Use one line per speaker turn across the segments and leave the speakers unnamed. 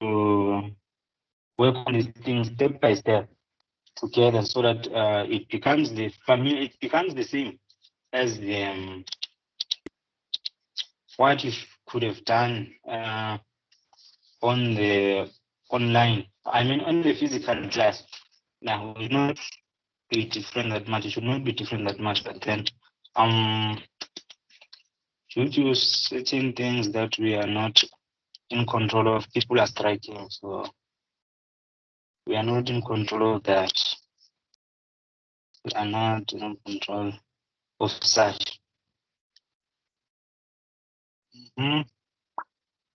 work on these things step by step together, so that it becomes the same as the what you could have done on the online. I mean, on the physical class. Now, it should not be different that much. It should not be different that much. But then, due to certain things that we are not in control of, people are striking. So we are not in control of that. We are not in control of such.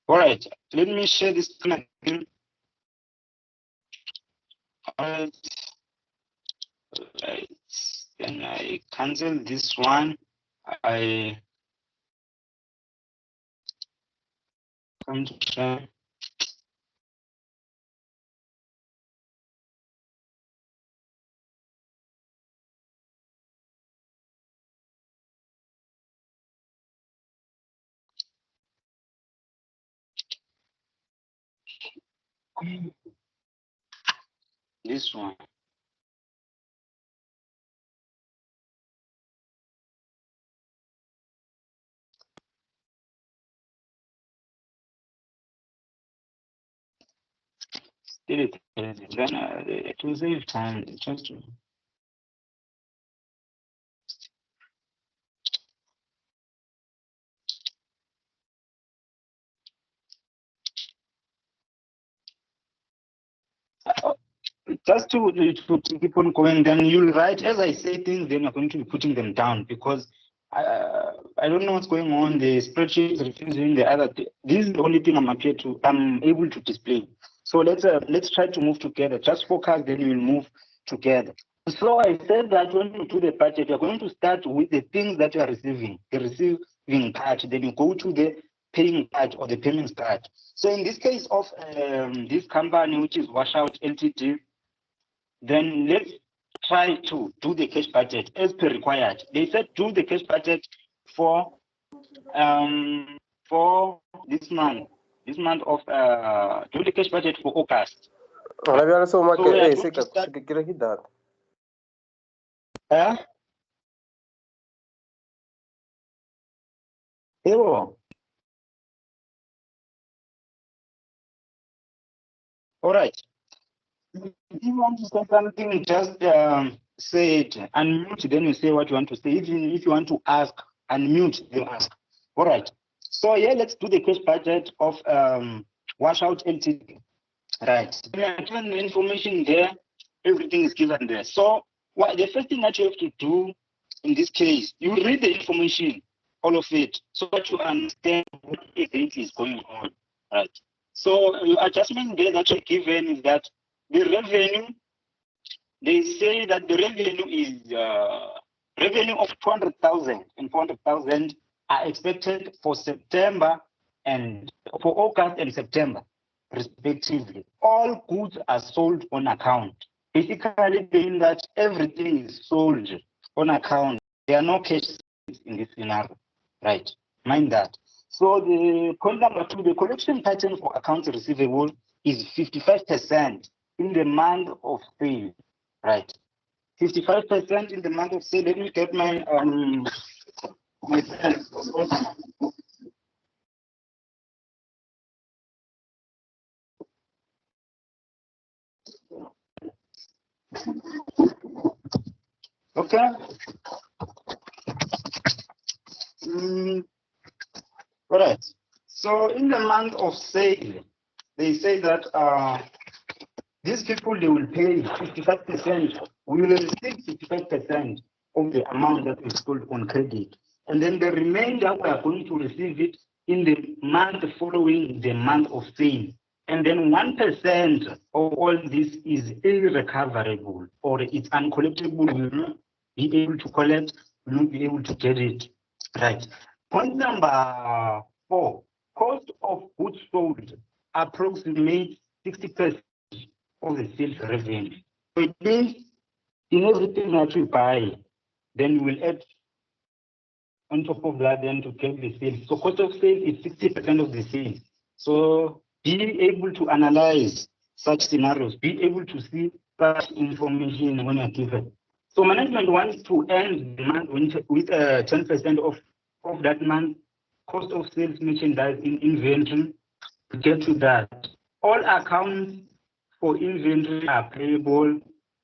All right, let me share this screen again. All right, then I cancel this one. I come to share. This one. Still then it will save time. Just to keep on going, then you'll write as I say things, then you're going to be putting them down, because I don't know what's going on. The spreadsheet is refusing the other. This is the only thing I'm able to display. So let's try to move together. Just focus, then we'll move together. So I said that when you do the budget, you're going to start with the things that you are receiving, the receiving part, then you go to the paying part or the payments part. So in this case of this company, which is Washout Ltd, then let's try to do the cash budget as per required. They said do the cash budget for this month. This month of do the cash budget for August.
So we are going to start.
All right. If you want to say something, just say it. Unmute, then you say what you want to say. Even if you want to ask, unmute, then ask. All right. So yeah, let's do the cash budget of Washout Ltd. Right. Given the information there, everything is given there. So the first thing that you have to do in this case, you read the information, all of it, so that you understand what exactly is going on. Right. So the adjustment there that you're given is that the revenue, they say that the revenue is revenue of 200,000 and 400,000 are expected for September and for August and September, respectively. All goods are sold on account. Basically, meaning that everything is sold on account. There are no cash in this scenario, right? Mind that. So the point number 2, the collection pattern for accounts receivable is 55% in the month of sale, right? 55% in the month of sale. Let me get my okay. All right. So in the month of sale, they say that these people, they will pay 55%. We will receive 55% of the amount that is sold on credit. And then the remainder, we are going to receive it in the month following the month of sale. And then 1% of all this is irrecoverable, or it's uncollectible. We will not be able to collect, we will not be able to get it. Right. Point number 4, cost of goods sold approximates 60% of the sales revenue. So it means in everything that we buy, then we will add on top of that then to get the sales. So cost of sales is 60% of the sales. So be able to analyze such scenarios, be able to see such information when you're given. So management wants to end the month with 10% of that month cost of sales merchandise in inventory. To get to that, all accounts for inventory are payable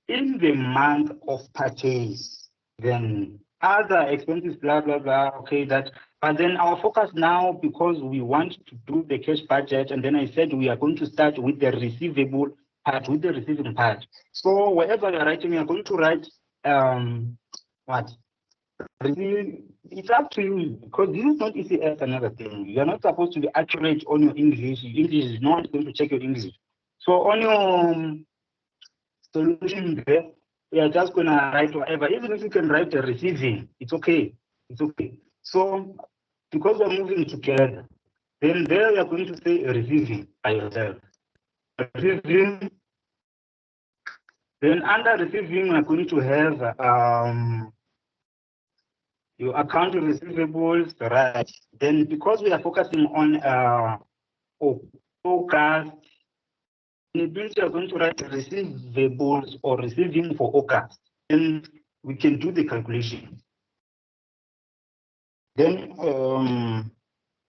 in the month of purchase. Then other expenses, blah, blah, blah, okay, that. But then our focus now, because we want to do the cash budget, and then I said we are going to start with the receivable part, with the receiving part. So wherever you're writing, you're going to write what? It's up to you, because this is not easy as another thing. You're not supposed to be accurate on your English. English is not going to check your English. So on your solution there, we are just going to write whatever. Even if you can write the receiving, it's okay. It's okay. So because we're moving together, then there you're going to say receiving by yourself. Receiving. Then under receiving, we're going to have your account receivables, right? Then because we are focusing on forecast, it means you are going to write receivables or receiving for forecast. Then we can do the calculation. Then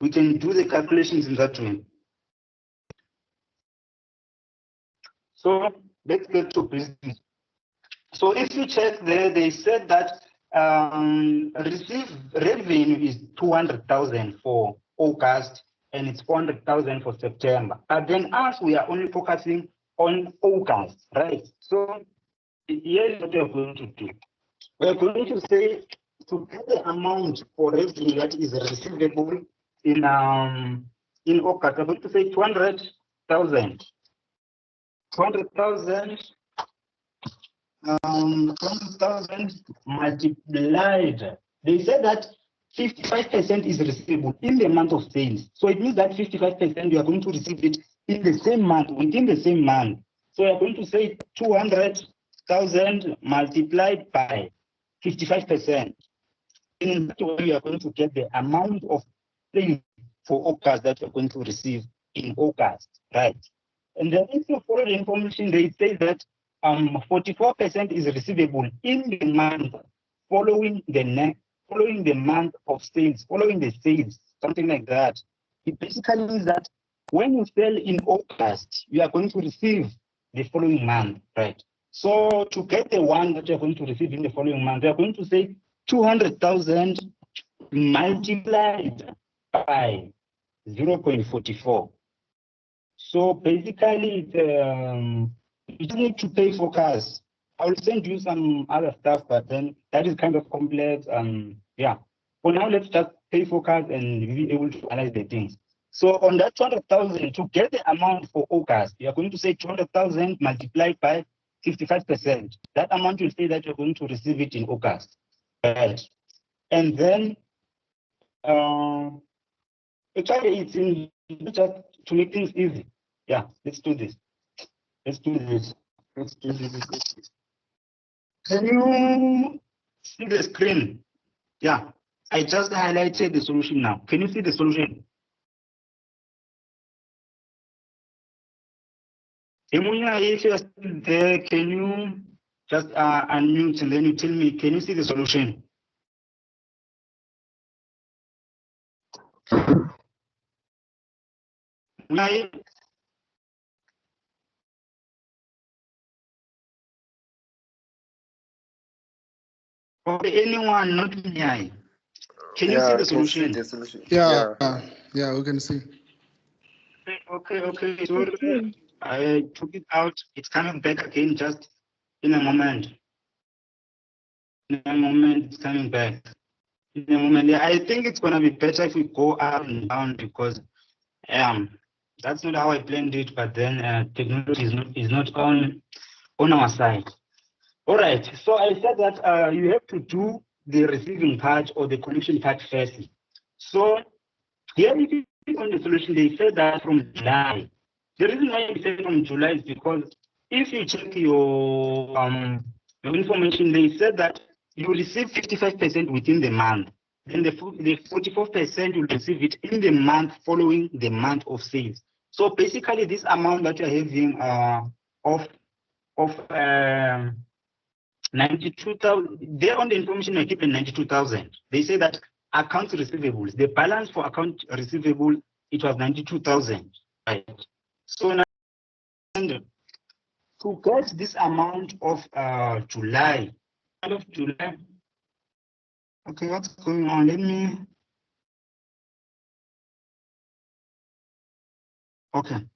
we can do the calculations in that way. So let's get to business. So if you check there, they said that received revenue is 200,000 for August and it's 400,000 for September. But then us, we are only focusing on August, right? So here's what we're going to do. We're going to say to get the amount for revenue that is receivable in August, we're going to say 200,000. 200,000. 20,000 multiplied. They said that 55% is receivable in the month of sales. So it means that 55% you are going to receive it in the same month, within the same month. So you are going to say 200,000 multiplied by 55%. In that way, you are going to get the amount of sales for August that you are going to receive in August, right? And then if you follow the information, they say that 44% is receivable in the month following the month of sales, following the sales, something like that. It basically means that when you sell in August, you are going to receive the following month, right? So to get the one that you're going to receive in the following month, you're going to say 200,000 multiplied by 0.44. So basically, you don't need to pay for cars. I will send you some other stuff, but then that is kind of complex. Yeah. For now, let's just pay for cars and be able to analyze the things. So on that 200,000, to get the amount for August, you are going to say 200,000 multiplied by 55%. That amount will say that you're going to receive it in August. Right. And then, actually, it's in just to make things easy. Yeah, let's do this. Let's do this. Let's do this. Can you see the screen? Yeah, I just highlighted the solution now. Can you see the solution? Emunya, if you're still there, can you just unmute and then you tell me, can you see the solution? Okay, anyone, not me. Can you see the solution?
Yeah, we can see.
Okay. Sorry, I took it out. It's coming back again just in a moment. In a moment, it's coming back. In a moment, yeah, I think it's gonna be better if we go up and down because that's not how I planned it. But then technology is not on our side. All right. So I said that you have to do the receiving part or the connection part first. So here, if you click on the solution, they said that from July. The reason why they said from July is because if you check your information, they said that you receive 55% within the month. Then the 44% you'll receive it in the month following the month of sales. So basically, this amount that you're having of 92,000, they're on the information you're given 92,000. They say that accounts receivables, the balance for account receivable, it was 92,000, right? So now, to get this amount of July, okay, what's going on? Let me, okay.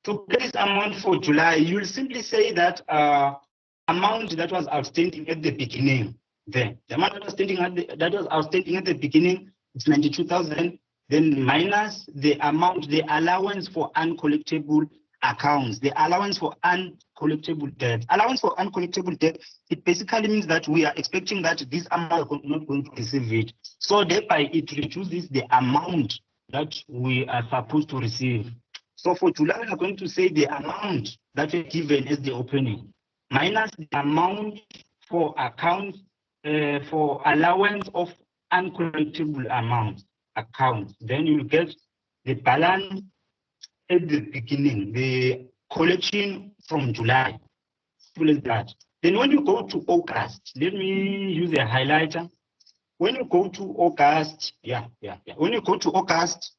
To get this amount for July, you'll simply say that amount that was outstanding at the beginning, the amount that was outstanding at the beginning, it's 92,000. Then minus the amount, the allowance for uncollectible accounts, the allowance for uncollectible debt. Allowance for uncollectible debt, it basically means that we are expecting that this amount is not going to receive it. So thereby it reduces the amount that we are supposed to receive. So for July, we are going to say the amount that we given as the opening minus the amount for accounts for allowance of uncollectible accounts. Then you will get the balance at the beginning, the collection from July. Simple as that. Then when you go to August, let me use a highlighter. When you go to August, when you go to August,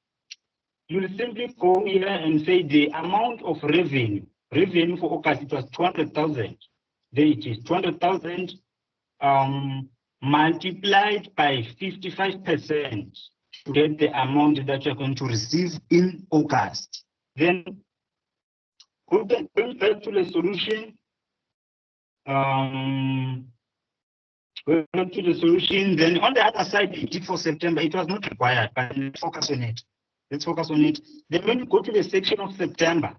you will simply go here and say the amount of revenue. Revenue for August, it was 200,000. There it is, 200,000 multiplied by 55% to get the amount that you're going to receive in August. Then going back to the solution, then on the other side, it did for September, it was not required, but let's focus on it. Then when you go to the section of September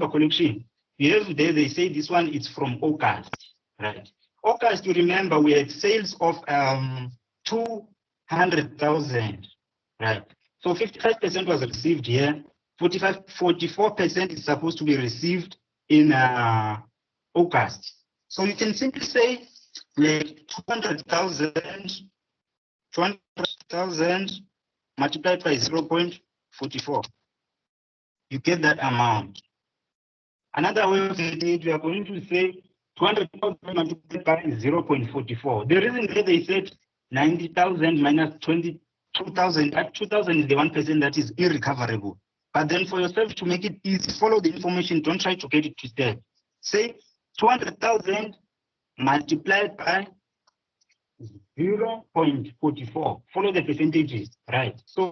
collection, you have there, they say this one is from August, right? August, you remember, we had sales of 200,000, right? So 55% was received here. 44% is supposed to be received in August. So you can simply say like 200,000 multiplied by 0.44. You get that amount. Another way of saying it, we are going to say 200,000 multiplied by 0.44. The reason that they said 90,000 minus 22,000, that 2,000 is the 1% that is irrecoverable. But then for yourself to make it easy, follow the information, don't try to get it twisted. Say 200,000 multiplied by 0.44. Follow the percentages, right? So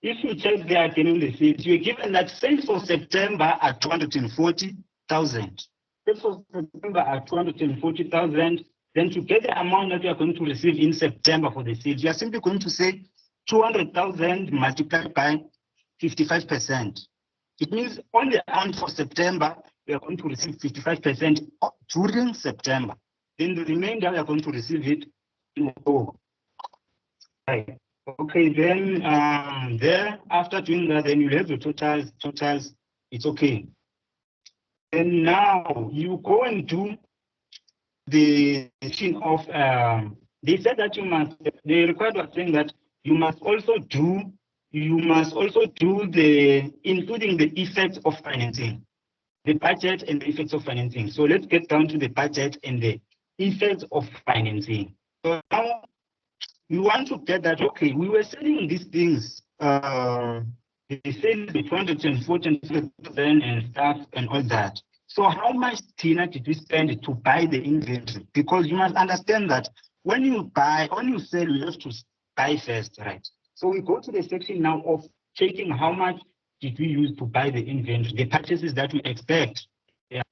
if you check there again in the sales, you're given that sales for September are 240,000. Sales for September are 240,000. Then to get the amount that you are going to receive in September for the sales, you are simply going to say 200,000 multiplied by 55%. It means on the amount for September, we are going to receive 55% during September. Then the remainder, we are going to receive it in October. Right. Okay, then there, after doing that, then you have the totals, it's okay. And now you go and do the thing of, they said that you must, the required was saying that you must also do the, including the effects of financing, the budget and the effects of financing. So let's get down to the budget and the effects of financing. So now we want to get that, okay, we were selling these things, they sell the 240,000 and stuff and all that. So how much, Tina, did we spend to buy the inventory? Because you must understand that when you sell, you have to buy first, right? So we go to the section now of checking how much did we use to buy the inventory, the purchases that we expect. Yeah.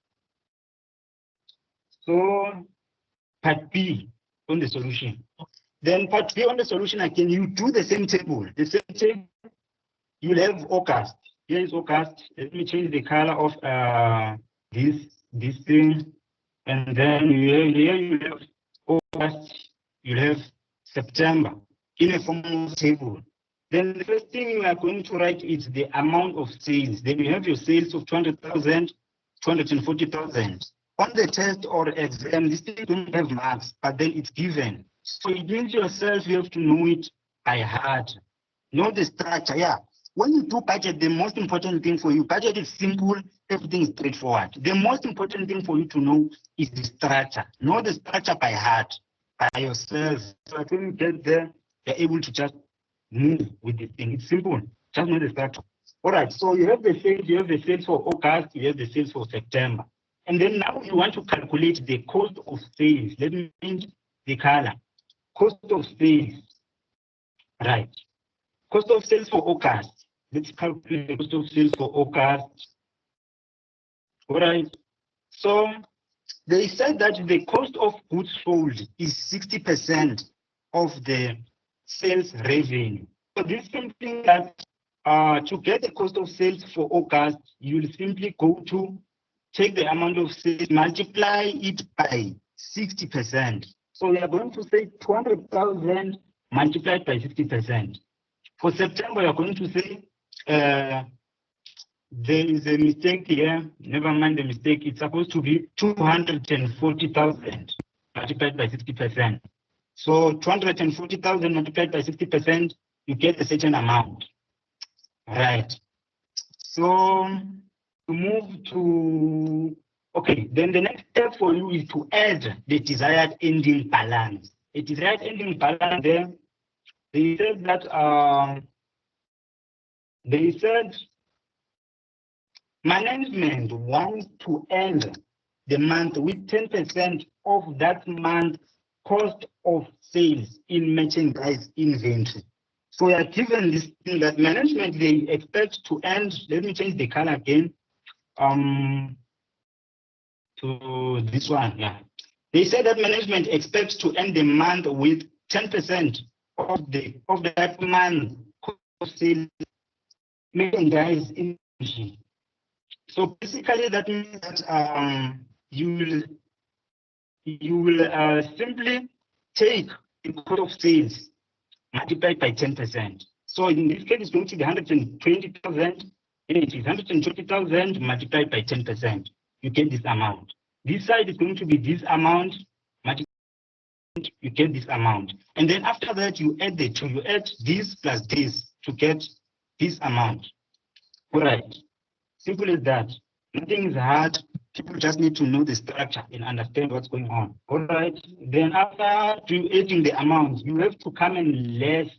So part B on the solution. Then part B on the solution, again, you do the same table. The same table, you'll have August. Here is August. Let me change the color of this thing. And then here you have August, you have September in a formal table. Then the first thing you are going to write is the amount of sales. Then you have your sales of 200,000, 240,000. On the test or exam, this thing don't have marks, but then it's given. So it means yourself, you have to know it by heart. Know the structure, yeah. when you do budget, the most important thing for you, budget is simple, everything is straightforward. The most important thing for you to know is the structure. Know the structure by heart, by yourself. So I think get there, you're able to just move with this thing. It's simple. Just know the structure. All right, so you have the sales for August, you have the sales for September. And then now you want to calculate the cost of sales. Let me change the color. Cost of sales. Right. Cost of sales for August. Let's calculate the cost of sales for August. All right. So they said that the cost of goods sold is 60% of the sales revenue. So this is something that to get the cost of sales for August, you'll simply go to take the amount of sales, multiply it by 60%. So we are going to say 200,000 multiplied by 60%. For September, you're going to say there is a mistake here. Never mind the mistake. It's supposed to be 240,000 multiplied by 60%. So 240,000 multiplied by 60%, you get a certain amount. Right. So to move to, okay, then the next step for you is to add the desired ending balance. A desired ending balance there, they said that management wants to end the month with 10% of that month's cost of sales in merchandise inventory. So we are given this thing that management, they expect to end, let me change the color again, to this one, yeah. They said that management expects to end the month with 10% of that month cost of sales merchandise inventory. So basically that means that you will simply take the cost of sales multiplied by 10%. So in this case, it's going to be 120,000. It is 120,000 multiplied by 10%. You get this amount. This side is going to be this amount multiplied. You get this amount. And then after that, you add the two. You add this plus this to get this amount. All right. Simple as that. Nothing is hard. People just need to know the structure and understand what's going on. All right. Then after adding the amount, you have to come and less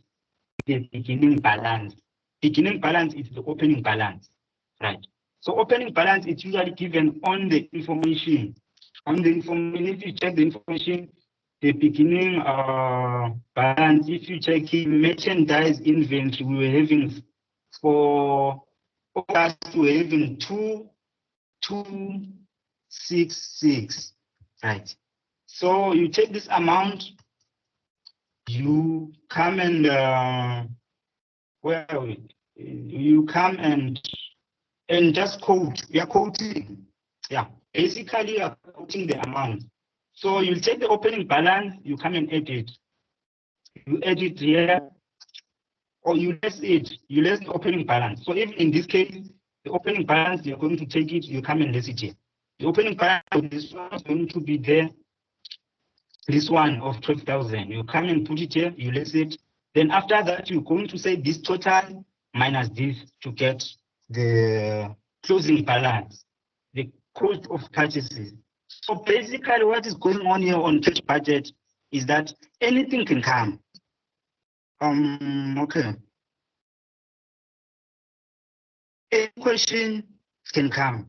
the beginning balance. Beginning balance is the opening balance. Right. So opening balance is usually given on the information. On the information, if you check the information, the beginning balance, if you check merchandise inventory, we were having for August, we were having 266, right? So you take this amount, you come and you come and just quote. We are quoting, yeah. Basically, you are quoting the amount. So you take the opening balance, you come and add it. You add it here, or you less it. You less the opening balance. So if in this case, the opening balance, you're going to take it, you come and less it here. The opening balance of this one is going to be there. This one of 12,000. You come and put it here, you less it. Then after that, you're going to say this total minus this to get the closing balance, the cost of purchases. So basically what is going on here on cash budget is that anything can come. Okay. Any question can come.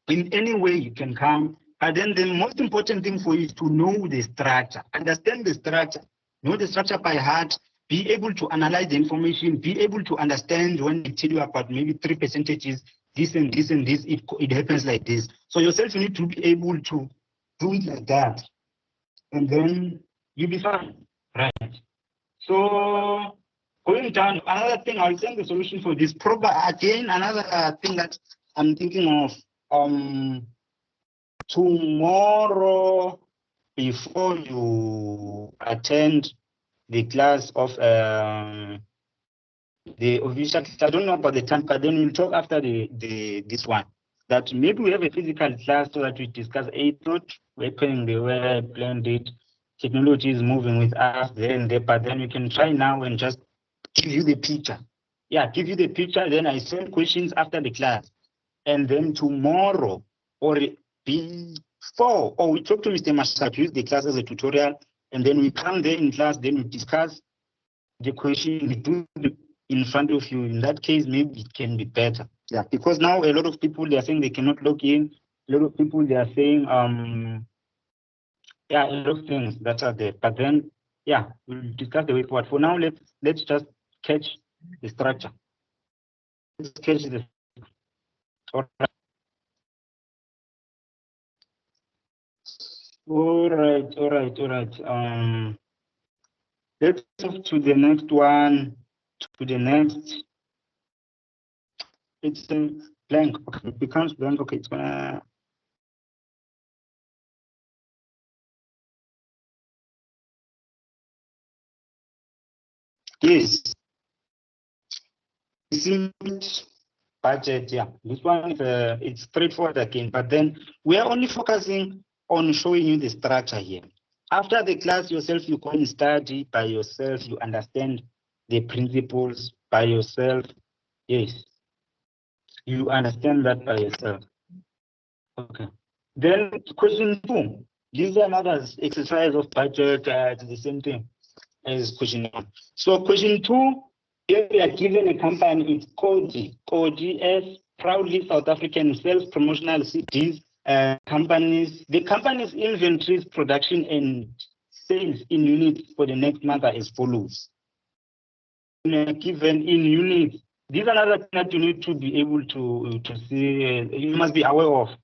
In any way you can come. But then the most important thing for you is to know the structure, understand the structure, know the structure by heart, be able to analyze the information, be able to understand when they tell you about maybe 3 percentages, this and this and this, it happens like this. So yourself, you need to be able to do it like that. And then you'll be fine, right? So going down, another thing, I'll send the solution for this. Probably again, another thing that I'm thinking of, tomorrow, before you attend the class of the official, I don't know about the time, but then we'll talk after this one. That maybe we have a physical class so that we discuss. It's not happening the way I planned it. Technology is moving with us there and there, but then we can try now and just give you the picture. give you the picture, then I send questions after the class. And then tomorrow or before, or we talk to Mr. Mashak, use the class as a tutorial, and then we come there in class, then we discuss the question, we do it in front of you. In that case, maybe it can be better. Yeah, because now a lot of people, they are saying they cannot log in. A lot of people, they are saying, a lot of things that are there. But then, we'll discuss the way forward. For now, let's just catch the structure. Let's catch the. All right. Let's move to the next one. It's blank. Okay, it becomes blank. Okay, it's gonna. Yes. Budget, this one is it's straightforward again, but then we are only focusing on showing you the structure here. After the class yourself, you go and study by yourself, you understand the principles by yourself. Yes, you understand that by yourself. Okay. Then question 2. These are another exercise of budget, it's the same thing as question 1. So question 2, here we are given a company, it's Koji, proudly South African self-promotional CDs, companies. The company's inventories, production and sales in units for the next month are as follows. Given in units, these are another thing that you need to be able to see, you must be aware of.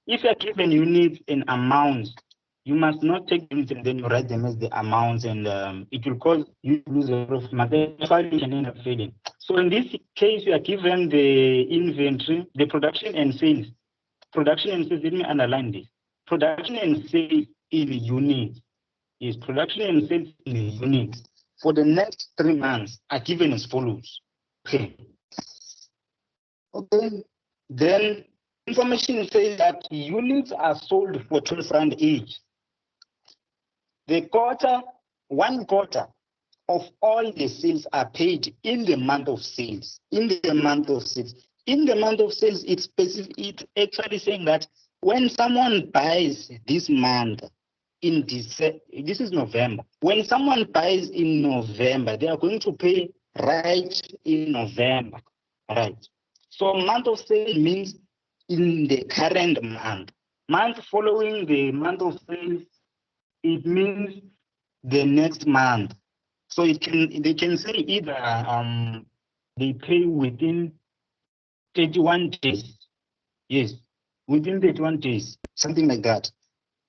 If you're given units and amounts, you must not take units and then you write them as the amounts, and it will cause you to lose a lot of money. That's why you can end up failing. So in this case, you are given the inventory, the production and sales. Production and sales, let me underline this. Production and sales in units is production and sales in units for the next 3 months are given as follows. Okay. Then information says that units are sold for 12 rand each. One quarter of all the sales are paid in the month of sales. In the month of sales, it's specific. It's actually saying that when someone buys this month in December, this is November. When someone buys in November, they are going to pay right in November, right? So month of sale means in the current month. Month following the month of sales, it means the next month. So they can say either they pay within 31 days. Yes, within 31 days, something like that.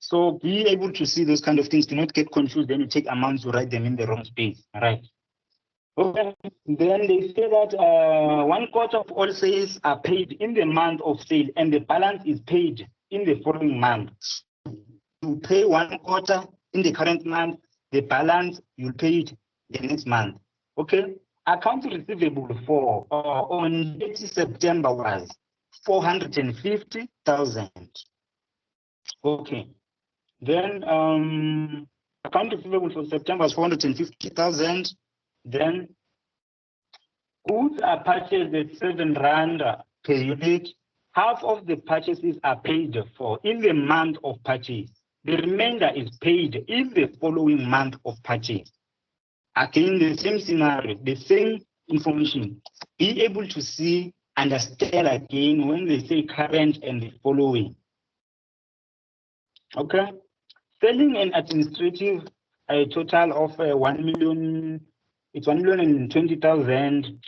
So be able to see those kind of things. Do not get confused. Then you take amounts, you write them in the wrong space. Right. Okay. Then they say that 1/4 of all sales are paid in the month of sale, and the balance is paid in the following month. You pay 1/4 in the current month, the balance you'll pay it the next month. Okay. Accounts receivable for on 30 September was 450,000. Okay. Then account receivable for September was 450,000. Then goods are purchased at 7 rand per unit. Half of the purchases are paid for in the month of purchase. The remainder is paid in the following month of purchase. Again, the same scenario, the same information. Be able to see, understand again when they say current and the following. Okay. Selling and administrative, a total of 1 million. It's 1,020,000.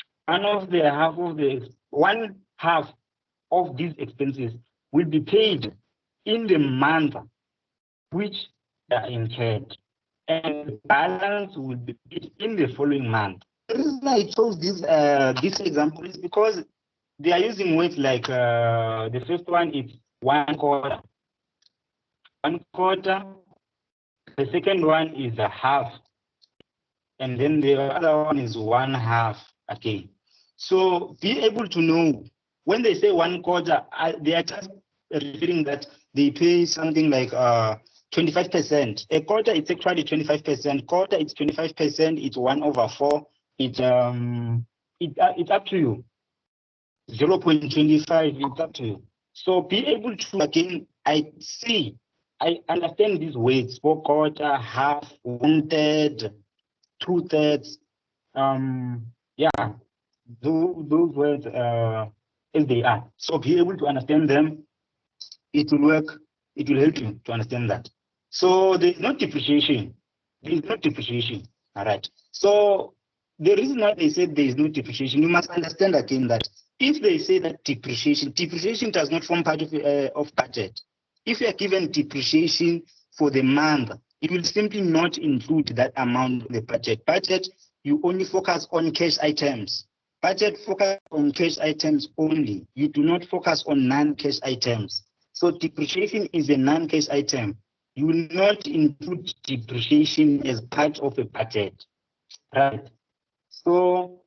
One half of these expenses will be paid in the month which they are incurred, and the balance will be paid in the following month. The reason I chose this example is because they are using words like the first one is 1/4. 1/4. The second one is a half, and then the other one is 1/2 again. So be able to know when they say 1/4, they are just referring that they pay something like 25%. A quarter it's actually 25%. Quarter it's 25%. It's 1/4. It's it's up to you. 0.25, it's up to you. So be able to, again, I understand these words: 4/4, half, 1/3, 2/3. Yeah, those words as they are. So be able to understand them. It will work. It will help you to understand that. So there is no depreciation. There is no depreciation. All right. So the reason why they said there is no depreciation, you must understand again that if they say that depreciation does not form part of budget. If you are given depreciation for the month, it will simply not include that amount in the budget. Budget, you only focus on cash items. Budget focus on cash items only. You do not focus on non-cash items. So depreciation is a non-cash item. You will not include depreciation as part of a budget, right? So,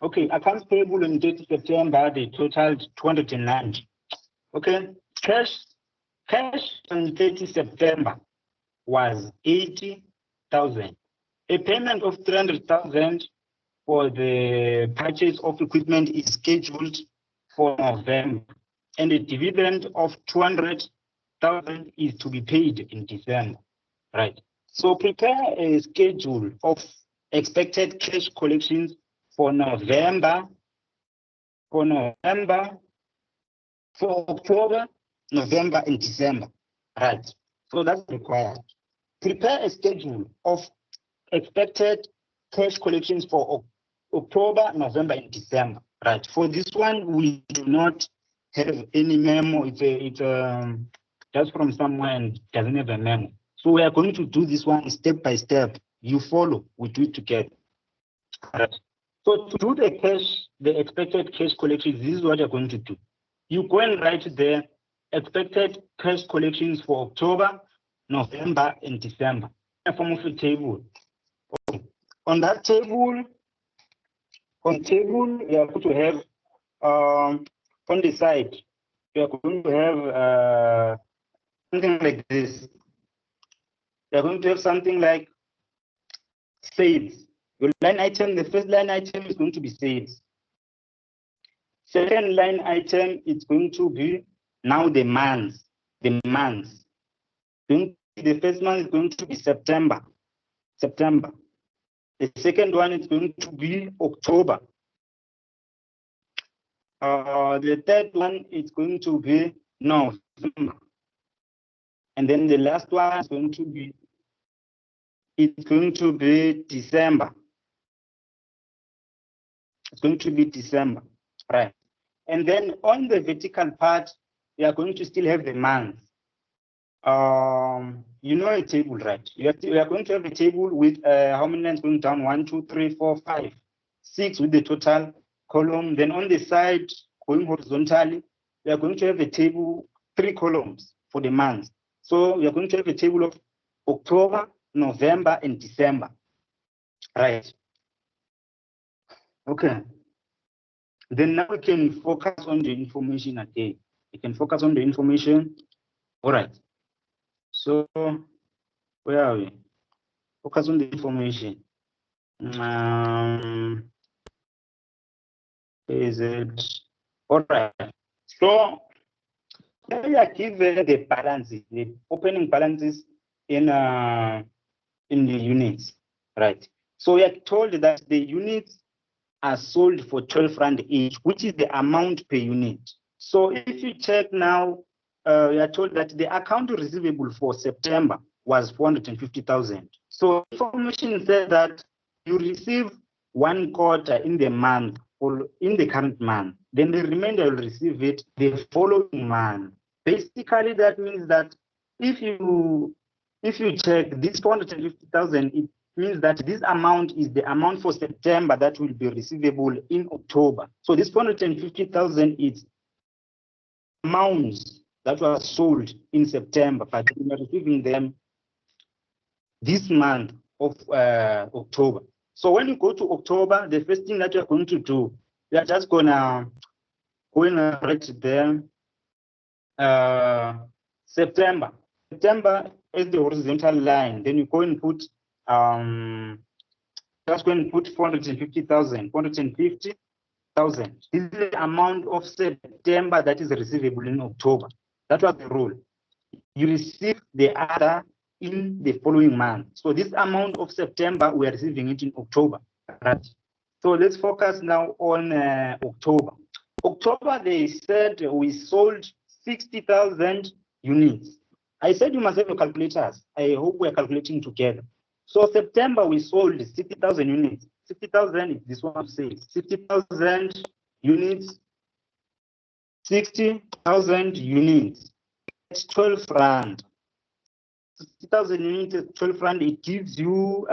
okay, accounts payable on 30 September, they totaled 290. Okay, cash on 30 September was 80,000. A payment of 300,000 for the purchase of equipment is scheduled for November, and a dividend of 200,000 is to be paid in December, right? So prepare a schedule of expected cash collections for November, for October, November, and December, right? So that's required. Prepare a schedule of expected cash collections for October, November, and December, right? For this one, we do not have any memo. It's just from somewhere and doesn't have a memo. So we are going to do this one step by step. You follow, we do it together. Right. So to do the expected cash collections, this is what you're going to do. You go and write the expected cash collections for October, November, and December in the form of a table. Okay. On that table, you are going to have on the side, you are going to have something like this. You are going to have something like sales. Your line item, the first line item is going to be sales. Second line item is going to be now the months. The first month is going to be September. The second one is going to be October. The third one is going to be November. And then the last one is going to be December. It's going to be December, right? And then on the vertical part, we are going to still have the months. You know a table, right? We are going to have a table with how many lines going down? 1, 2, 3, 4, 5, 6 with the total column. Then on the side, going horizontally, we are going to have a table, 3 columns for the months. So we are going to have a table of October, November, and December, right? Okay. Then now we can focus on the information again. We can focus on the information. All right. So where are we? Focus on the information. Is it all right? So we are given the balances, the opening balances in the units, right? So we are told that the units are sold for 12 rand each, which is the amount per unit. So if you check now, we are told that the account receivable for September was 450,000. So information says that you receive 1/4 in the month or in the current month, then the remainder will receive it the following month. Basically, that means that if you check this 450,000, it means that this amount is the amount for September that will be receivable in October. So this 450,000 is amounts that were sold in September, but we are receiving them this month of October. So when you go to October, the first thing that you're going to do, you are just gonna go and write there September is the horizontal line. Then you go and put Just go and put 450,000, 450,000. This is the amount of September that is receivable in October. That was the rule. You receive the other in the following month. So this amount of September, we are receiving it in October. Right? So let's focus now on October. October, they said we sold 60,000 units. I said you must have your calculators. I hope we're calculating together. So September, we sold 60,000 units. 60,000 is this one says 60,000 units. 60,000 units. It's 12 rand. 60,000 units at 12 rand. It gives you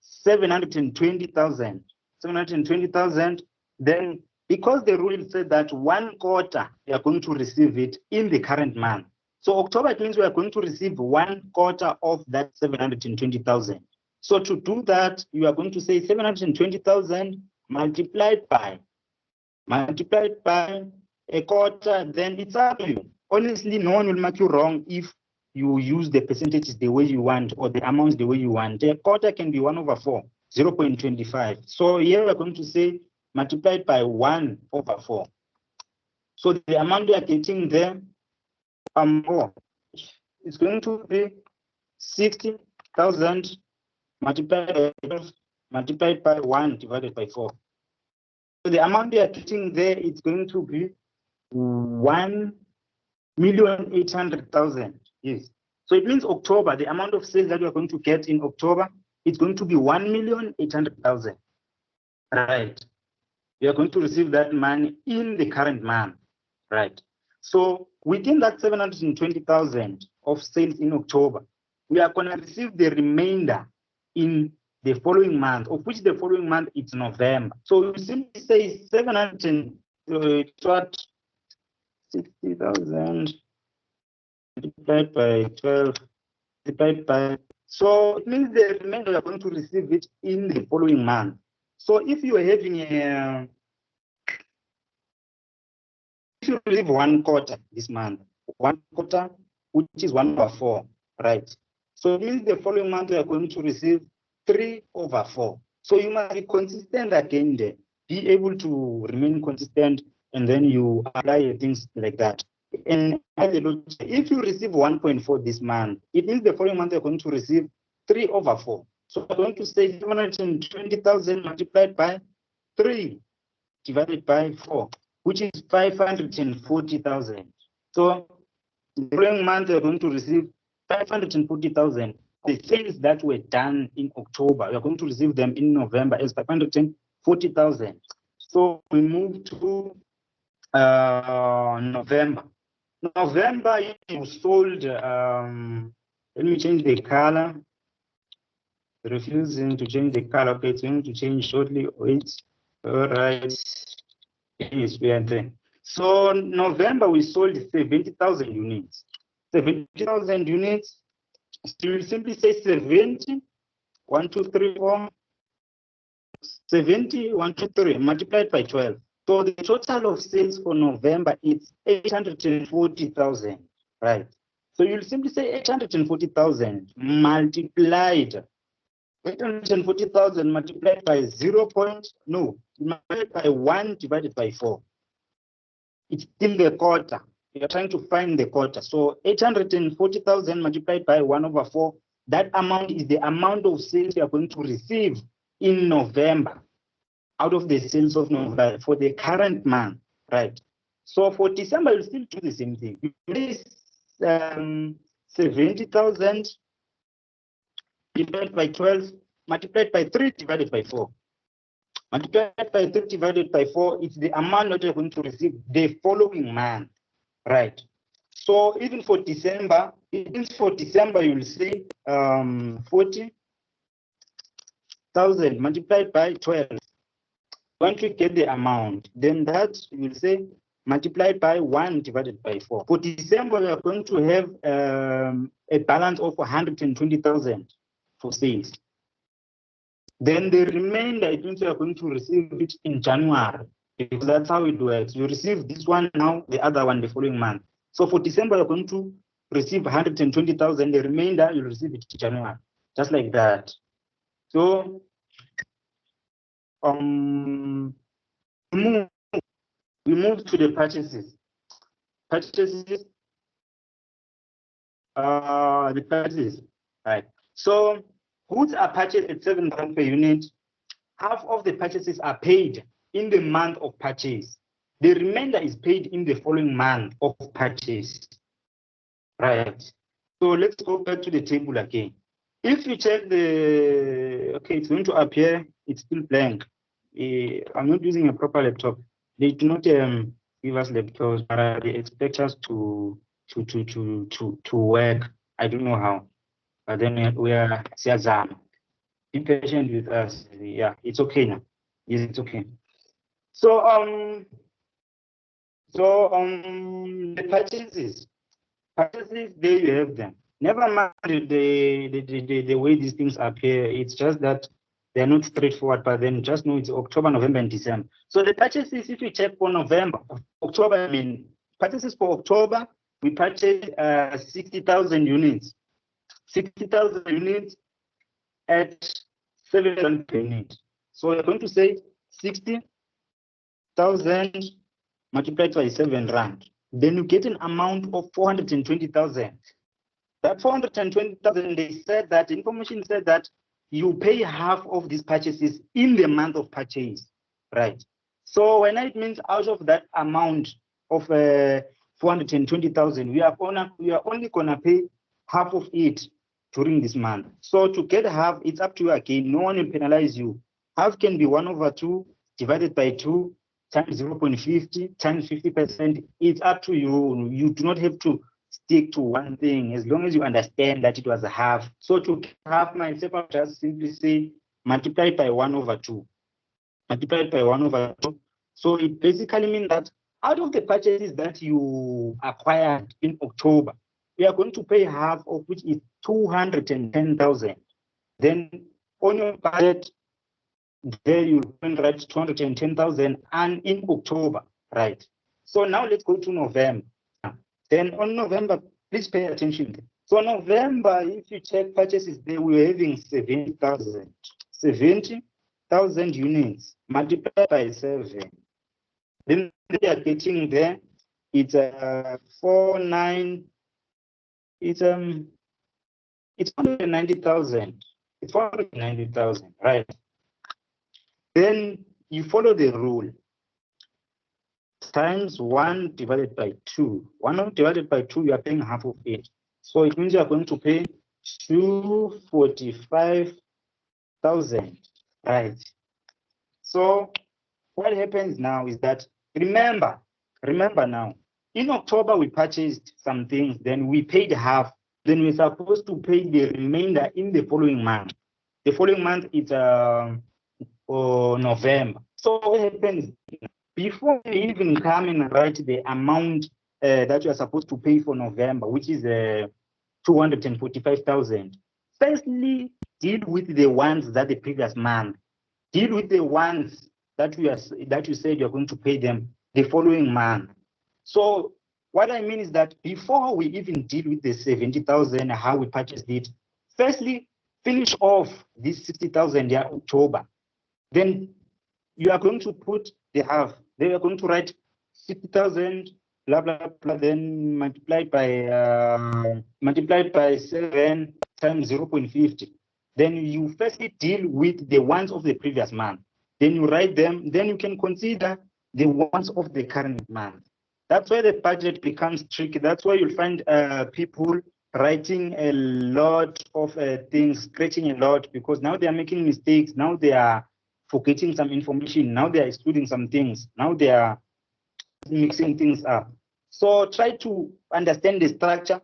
720,000. 720,000. Then, because the rule said that 1 quarter we are going to receive it in the current month. So October, it means we are going to receive 1 quarter of that 720,000. So to do that, you are going to say 720,000 multiplied by a quarter, then it's up to you. Honestly, no one will make you wrong if you use the percentages the way you want or the amounts the way you want. A quarter can be 1/4, 0.25. So here we're going to say multiplied by 1/4. So the amount we are getting there more. It's going to be 60,000 multiplied by 1 divided by 4. So the amount we are getting there is going to be 1,800,000. Yes. So it means October, the amount of sales that we are going to get in October, it's going to be 1,800,000. Right. We are going to receive that money in the current month. Right. So within that 720,000 of sales in October, we are going to receive the remainder in the following month, of which the following month is November. So we simply say 760,000 multiplied by 12 divided by. So it means the remainder we are going to receive it in the following month. So if you are having if you receive 1 quarter this month, 1 quarter, which is 1/4, right? So it means the following month we are going to receive 3/4. So you must be consistent again there. Be able to remain consistent, and then you apply things like that. And if you receive 1.4 this month, it means the following month you're going to receive 3/4. So we're going to say 720,000 multiplied by 3 divided by 4, which is 540,000. So the following month you're going to receive 540,000. The sales that were done in October, we are going to receive them in November as 540,000. So we move to November. November, you sold, let me change the color. Refusing to change the color. Okay, it's going to change shortly. Wait. All right. Yes, we are there. So November, we sold 70,000 units. 70,000 units. Still simply say 70, 1, 2, 3, 4, 70, 1, 2, 3, multiplied by 12. So the total of sales for November is 840,000, right? So you'll simply say 840,000 multiplied. 840,000 multiplied by multiplied by 1 divided by 4. It's still the quarter. We are trying to find the quarter. So 840,000 multiplied by 1/4. That amount is the amount of sales you are going to receive in November out of the sales of November for the current month, right? So for December, you'll still do the same thing. You place 70,000 divided by 12 multiplied by 3 divided by 4. Multiplied by 3 divided by 4, it's the amount that you're going to receive the following month, right? So even for December, you'll see 40,000 multiplied by 12. Once you get the amount, then that you will say multiplied by 1 divided by 4. For December, we are going to have a balance of 120,000 for sales. Then the remainder, it means you are going to receive it in January, because that's how it works. You receive this one now, the other one the following month. So for December, you're going to receive 120,000. The remainder, you'll receive it in January, just like that. So we move to the purchases. The purchases, right? So goods are purchased at 7 rand per unit. Half of the purchases are paid in the month of purchase. The remainder is paid in the following month of purchase. Right. So let's go back to the table again. If you check it's going to appear, it's still blank. I'm not using a proper laptop. They do not give us laptops, but they expect us to work. I don't know how, but then we are Siazam. Be patient with us. Yeah, it's okay now. Yes, it's okay. So the purchases, there you have them. Never mind the way these things appear. It's just that they're not straightforward, but then just know it's October, November, and December. So the purchases, if you check for October, I mean, purchases for October, we purchased 60,000 units. 60,000 units at 7 rand per unit. So we're going to say 60,000 multiplied by 7 rand. Then you get an amount of 420,000. That 420,000, they said that information said that you pay half of these purchases in the month of purchase, right? So when it means out of that amount of 420,000, we are only gonna pay half of it during this month. So to get half, it's up to you again. No one will penalize you. Half can be 1/2 divided by 2 times 0.50 times 50%. It's up to you. You do not have to stick to one thing as long as you understand that it was a half. So to half myself, I'll just simply say multiply by 1/2. Multiplied by 1/2. So it basically means that out of the purchases that you acquired in October, we are going to pay half of which is 210,000. Then on your budget, there you can write 210,000 and in October, right? So now let's go to November. Then on November, please pay attention. So November, if you check purchases, they were having 70,000 units multiplied by 7. Then they are getting there. It's 49. It's 490,000. It's 490,000, right? Then you follow the rule. Times 1 divided by 2. 1 divided by 2, you are paying half of it. So it means you are going to pay 245,000, right? So what happens now is that, remember now, in October we purchased some things, then we paid half, then we're supposed to pay the remainder in the following month. The following month is November. So what happens before you even come and write the amount that you are supposed to pay for November, which is 245,000. Firstly, deal with the ones that the previous month. Deal with the ones that you said you're going to pay them the following month. So what I mean is that before we even deal with the 70,000, how we purchased it, firstly, finish off this 60,000 October. Then you are going to put the half. Then you are going to write 60,000, blah, blah, blah, then multiplied by 7 times 0.50. Then you firstly deal with the ones of the previous month. Then you write them. Then you can consider the ones of the current month. That's where the budget becomes tricky. That's why you'll find people writing a lot of things, scratching a lot, because now they are making mistakes. Now they are forgetting some information. Now they are excluding some things. Now they are mixing things up. So try to understand the structure,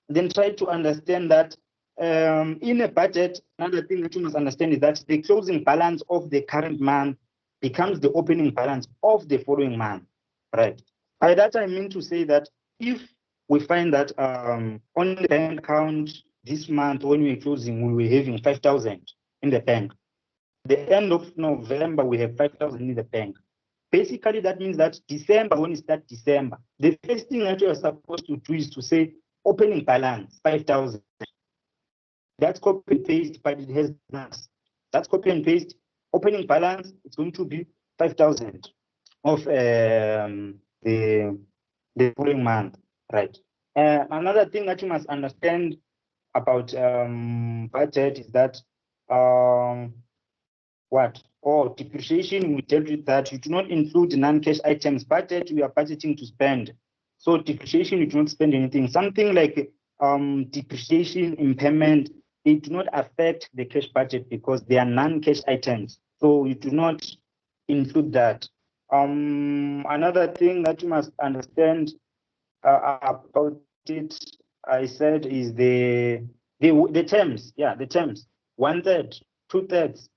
then try to understand that in a budget, another thing that you must understand is that the closing balance of the current month becomes the opening balance of the following month, right? By that I mean to say that if we find that on the bank account this month when we were closing, we were having 5,000 in the bank. The end of November, we have 5,000 in the bank. Basically, that means that December, when you start December, the first thing that you are supposed to do is to say opening balance, 5,000. That's copy paste, but it has numbers. That's copy and paste. Opening balance, it's going to be 5,000 of the following month, right? Another thing that you must understand about budget is that depreciation. We tell you that you do not include non-cash items. Budget, we are budgeting to spend. So depreciation, you do not spend anything. Something like depreciation, impairment, they do not affect the cash budget because they are non-cash items. So you do not include that. Another thing that you must understand about it, I said, is the terms. Yeah, the terms. 1/3, 2/3,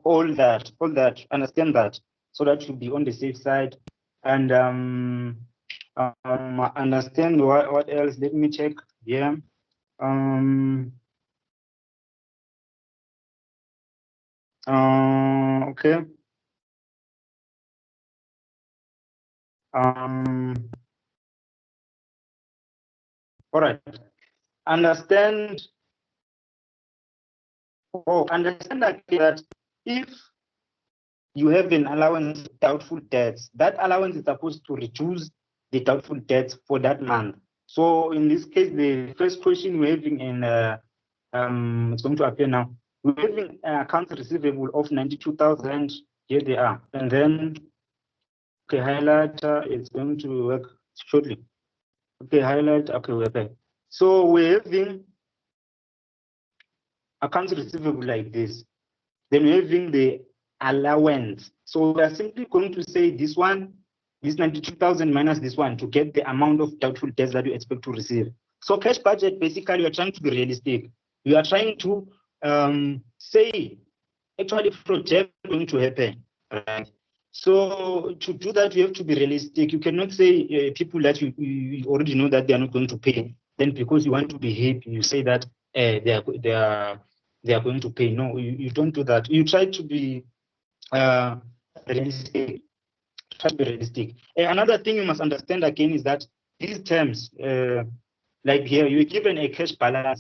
all that. Understand that, so that you'll be on the safe side. And understand what else. Let me check here. Okay. All right. Understand that if you have an allowance of doubtful debts, that allowance is supposed to reduce the doubtful debts for that month. So in this case, the first question we're having in it's going to appear now. We're having accounts receivable of 92,000. Here they are, and then okay, highlighter is going to work shortly. Okay, highlight. Okay, we're back. So we're having accounts receivable like this. Then we're having the allowance. So we are simply going to say this one, this 92,000 minus this one to get the amount of doubtful debts that you expect to receive. So cash budget, basically, you're trying to be realistic. You are trying to say, actually, project going to happen, right? So to do that, you have to be realistic. You cannot say people that you already know that they are not going to pay. Then because you want to be hip, you say that they are going to pay. No, you don't do that. You try to be realistic. Another thing you must understand again is that these terms, like here, you're given a cash balance